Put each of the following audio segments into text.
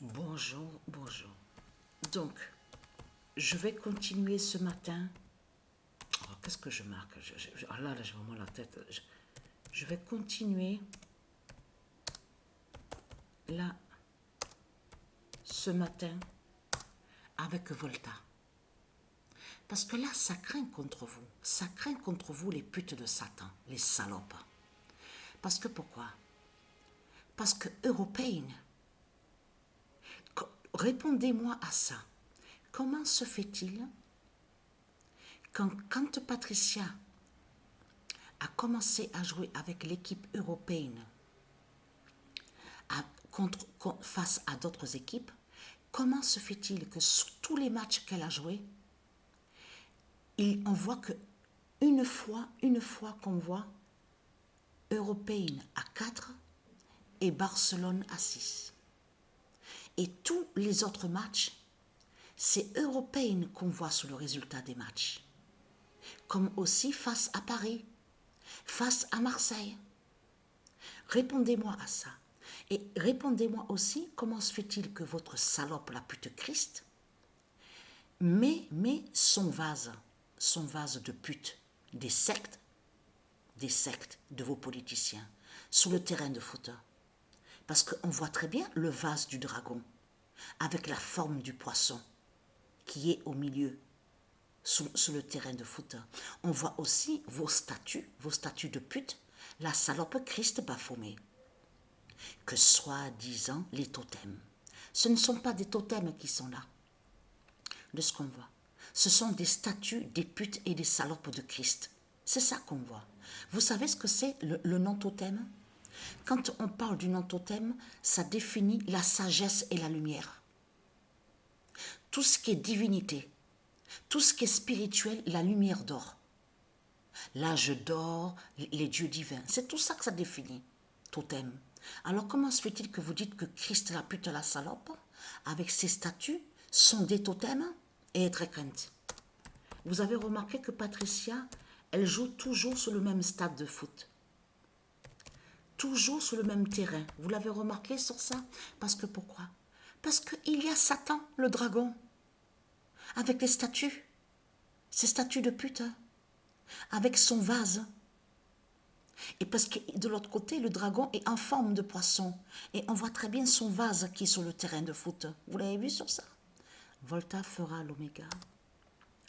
Bonjour, bonjour. Donc, je vais continuer ce matin. Oh, qu'est-ce que je marque? Là, j'ai vraiment la tête. Je vais continuer là, ce matin, avec Volta. Parce que là, ça craint contre vous. Ça craint contre vous les putes de Satan, les salopes. Parce que pourquoi? Parce que européenne. Répondez-moi à ça. Comment se fait-il quand Patricia a commencé à jouer avec l'équipe européenne face à d'autres équipes, comment se fait-il que sur tous les matchs qu'elle a joués, on voit que une fois qu'on voit européenne à 4 et Barcelone à 6. Et tous les autres matchs, c'est européenne qu'on voit sur le résultat des matchs. Comme aussi face à Paris, face à Marseille. Répondez-moi à ça. Et répondez-moi aussi, comment se fait-il que votre salope, la pute Christ, met son vase de pute, des sectes de vos politiciens, sur le terrain de foot. Parce qu'on voit très bien le vase du dragon, avec la forme du poisson, qui est au milieu, sur le terrain de foot. On voit aussi vos statues de pute, la salope Christ Baphomet. Que soi-disant les totems. Ce ne sont pas des totems qui sont là, de ce qu'on voit. Ce sont des statues des putes et des salopes de Christ. C'est ça qu'on voit. Vous savez ce que c'est le nom totem? Quand on parle du nom totem, ça définit la sagesse et la lumière. Tout ce qui est divinité, tout ce qui est spirituel, la lumière d'or. L'âge d'or, les dieux divins. C'est tout ça que ça définit, totem. Alors comment se fait-il que vous dites que Christ la pute la salope, avec ses statues, sont des totems et est très crainte? Vous avez remarqué que Patricia, elle joue toujours sur le même stade de foot. Toujours sur le même terrain. Vous l'avez remarqué sur ça? Parce que pourquoi? Parce qu'il y a Satan, le dragon, avec les statues, ces statues de pute, avec son vase. Et parce que de l'autre côté, le dragon est en forme de poisson. Et on voit très bien son vase qui est sur le terrain de foot. Vous l'avez vu sur ça? Volta fera l'Oméga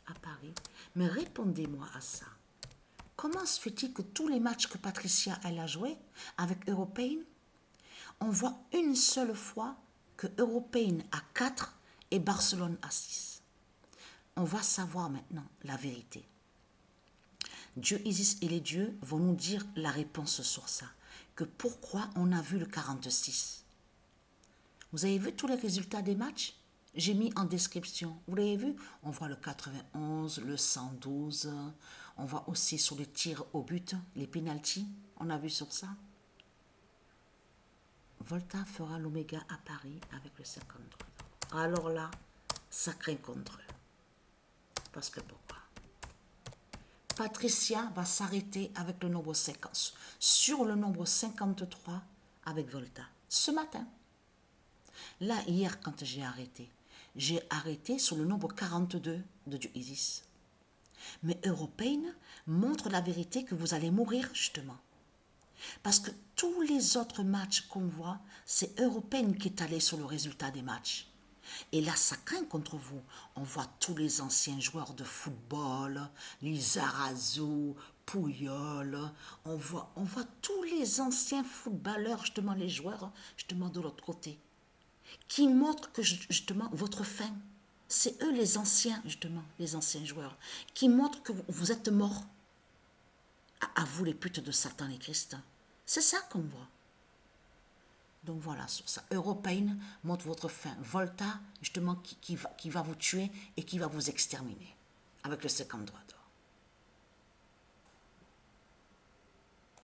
à Paris. Mais répondez-moi à ça. Comment se fait-il que tous les matchs que Patricia elle a joué avec Européenne, on voit une seule fois que Européenne a 4 et Barcelone a 6? On va savoir maintenant la vérité. Dieu Isis et les dieux vont nous dire la réponse sur ça. Que pourquoi on a vu le 46. Vous avez vu tous les résultats des matchs? J'ai mis en description. Vous l'avez vu? On voit le 91, le 112. On voit aussi sur les tirs au but, les pénaltys. On a vu sur ça. Volta fera l'Oméga à Paris avec le 53. Alors là, ça craint contre eux. Parce que pourquoi? Patricia va s'arrêter avec le nombre 50, sur le nombre 53 avec Volta, ce matin. Là, hier, quand j'ai arrêté sur le nombre 42 de Dieu Isis. Mais Européenne montre la vérité que vous allez mourir, justement. Parce que tous les autres matchs qu'on voit, c'est Européenne qui est allée sur le résultat des matchs. Et là, ça craint contre vous. On voit tous les anciens joueurs de football, Lizarazu, Puyol. On voit tous les anciens footballeurs, justement, les joueurs, justement, de l'autre côté, qui montrent que, justement, votre fin, c'est eux les anciens, justement, les anciens joueurs, qui montrent que vous êtes morts. À vous, les putes de Satan et Christ. C'est ça qu'on voit. Donc voilà, sur ça. Européenne montre votre fin. Volta, justement, qui va vous tuer et qui va vous exterminer avec le 53.